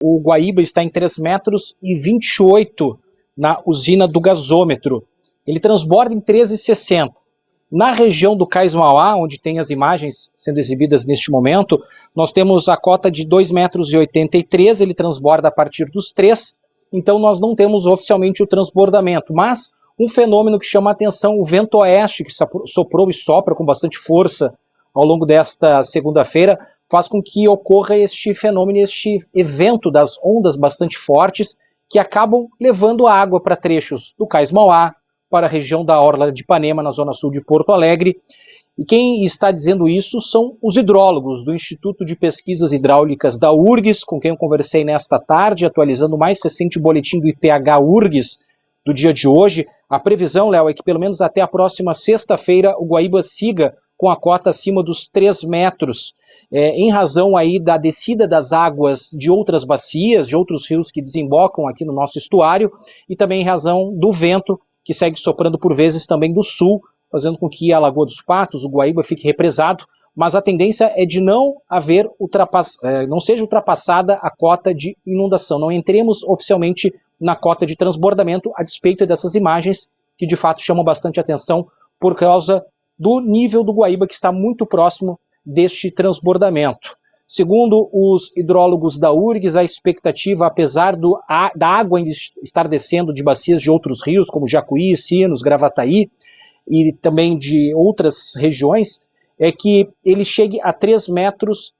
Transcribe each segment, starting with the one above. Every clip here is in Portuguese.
O Guaíba está em 3,28 metros na usina do gasômetro. Ele transborda em 13,60. Na região do Cais Mauá, onde tem as imagens sendo exibidas neste momento, nós temos a cota de 2,83 metros, ele transborda a partir dos 3, então nós não temos oficialmente o transbordamento, mas um fenômeno que chama a atenção, o vento oeste, que soprou e sopra com bastante força ao longo desta segunda-feira, faz com que ocorra este fenômeno, este evento das ondas bastante fortes, que acabam levando água para trechos do Cais Mauá, para a região da Orla de Ipanema, na zona sul de Porto Alegre. E quem está dizendo isso são os hidrólogos do Instituto de Pesquisas Hidráulicas da URGS, com quem eu conversei nesta tarde, atualizando o mais recente boletim do IPH-URGS do dia de hoje. A previsão, Léo, é que pelo menos até a próxima sexta-feira o Guaíba siga com a cota acima dos 3 metros, em razão aí da descida das águas de outras bacias, de outros rios que desembocam aqui no nosso estuário, e também em razão do vento que segue soprando por vezes também do sul, fazendo com que a Lagoa dos Patos, o Guaíba, fique represado, mas a tendência é de não seja ultrapassada a cota de inundação, não entremos oficialmente na cota de transbordamento, a despeito dessas imagens que de fato chamam bastante atenção por causa do nível do Guaíba, que está muito próximo deste transbordamento. Segundo os hidrólogos da URGS, a expectativa, apesar da água ainda estar descendo de bacias de outros rios, como Jacuí, Sinos, Gravataí, e também de outras regiões, é que ele chegue a 3,40 metros.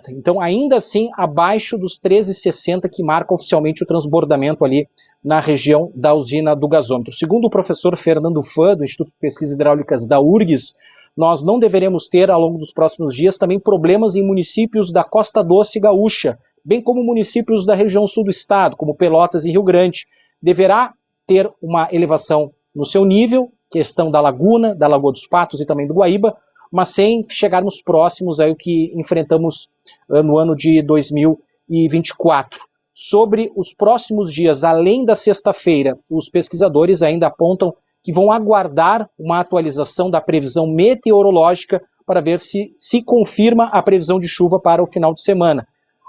Então, ainda assim, abaixo dos 13,60 que marca oficialmente o transbordamento ali na região da usina do gasômetro. Segundo o professor Fernando Fã, do Instituto de Pesquisas Hidráulicas da URGS, nós não deveremos ter, ao longo dos próximos dias, também problemas em municípios da Costa Doce Gaúcha, bem como municípios da região sul do estado, como Pelotas e Rio Grande. Deverá ter uma elevação no seu nível, questão da Laguna, da Lagoa dos Patos e também do Guaíba, mas sem chegarmos próximos ao que enfrentamos no ano de 2024. Sobre os próximos dias, além da sexta-feira, os pesquisadores ainda apontam que vão aguardar uma atualização da previsão meteorológica para ver se confirma a previsão de chuva para o final de semana.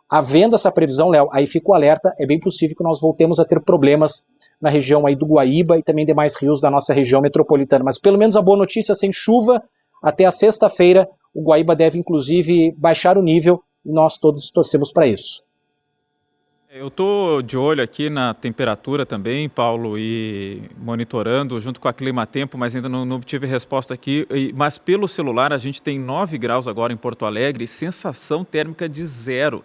Havendo essa previsão, Léo, aí fica o alerta, é bem possível que nós voltemos a ter problemas na região aí do Guaíba e também demais rios da nossa região metropolitana. Mas pelo menos a boa notícia, sem chuva, até a sexta-feira, o Guaíba deve inclusive baixar o nível e nós todos torcemos para isso. Eu estou de olho aqui na temperatura também, Paulo, e monitorando junto com a Climatempo, mas ainda não obtive resposta aqui. Mas pelo celular a gente tem 9 graus agora em Porto Alegre, sensação térmica de 0.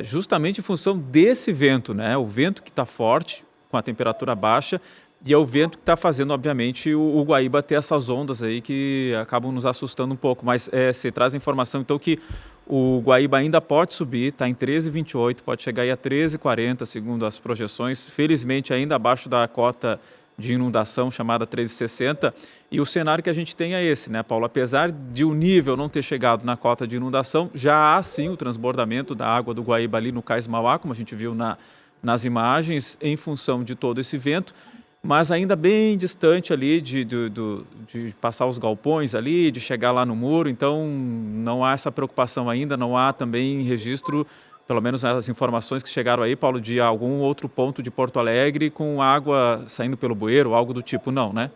Justamente em função desse vento, né? O vento que está forte, com a temperatura baixa, e é o vento que está fazendo, obviamente, o Guaíba ter essas ondas aí que acabam nos assustando um pouco. Mas você traz a informação, então, que o Guaíba ainda pode subir, está em 13,28, pode chegar aí a 13,40, segundo as projeções. Felizmente, ainda abaixo da cota de inundação, chamada 13,60. E o cenário que a gente tem é esse, né, Paulo? Apesar de o nível não ter chegado na cota de inundação, já há, sim, o transbordamento da água do Guaíba ali no Cais Mauá, como a gente viu nas imagens, em função de todo esse vento, mas ainda bem distante ali de passar os galpões ali, de chegar lá no muro. Então não há essa preocupação ainda, não há também registro, pelo menos as informações que chegaram aí, Paulo, de algum outro ponto de Porto Alegre com água saindo pelo bueiro, algo do tipo, não, né?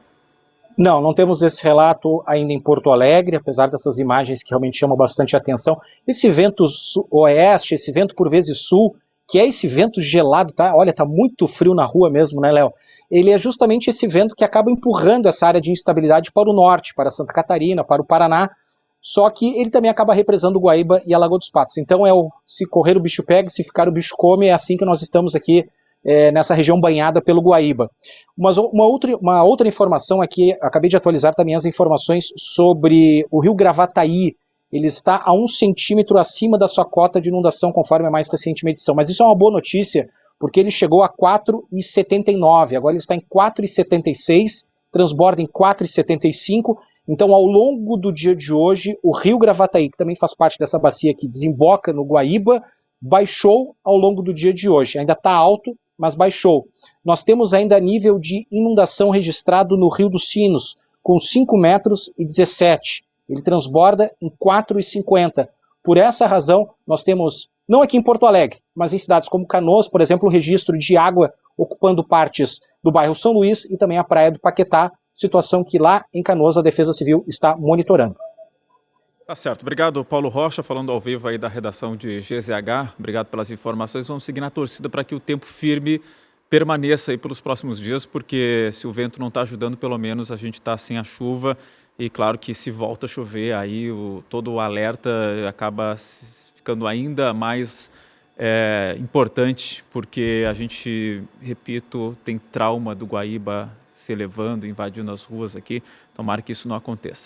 Não temos esse relato ainda em Porto Alegre, apesar dessas imagens que realmente chamam bastante atenção. Esse vento oeste, esse vento por vezes sul, que é esse vento gelado, tá? Olha, tá muito frio na rua mesmo, né, Léo? Ele é justamente esse vento que acaba empurrando essa área de instabilidade para o norte, para Santa Catarina, para o Paraná, só que ele também acaba represando o Guaíba e a Lagoa dos Patos. Então se correr o bicho pega, se ficar o bicho come, é assim que nós estamos aqui nessa região banhada pelo Guaíba. Mas uma outra informação aqui, acabei de atualizar também as informações sobre o rio Gravataí. Ele está a 1 centímetro acima da sua cota de inundação, conforme a mais recente medição. Mas isso é uma boa notícia, porque ele chegou a 4,79, agora ele está em 4,76, transborda em 4,75, então ao longo do dia de hoje, o rio Gravataí, que também faz parte dessa bacia que desemboca no Guaíba, baixou ao longo do dia de hoje, ainda está alto, mas baixou. Nós temos ainda nível de inundação registrado no Rio dos Sinos, com 5,17 metros, ele transborda em 4,50, Por essa razão, nós temos, não aqui em Porto Alegre, mas em cidades como Canoas, por exemplo, o registro de água ocupando partes do bairro São Luís e também a praia do Paquetá, situação que lá em Canoas a Defesa Civil está monitorando. Tá certo. Obrigado, Paulo Rocha, falando ao vivo aí da redação de GZH. Obrigado pelas informações. Vamos seguir na torcida para que o tempo firme permaneça aí pelos próximos dias, porque se o vento não está ajudando, pelo menos a gente está sem a chuva. E claro que se volta a chover, aí todo o alerta acaba ficando ainda mais importante, porque a gente, repito, tem trauma do Guaíba se elevando, invadindo as ruas aqui. Tomara que isso não aconteça.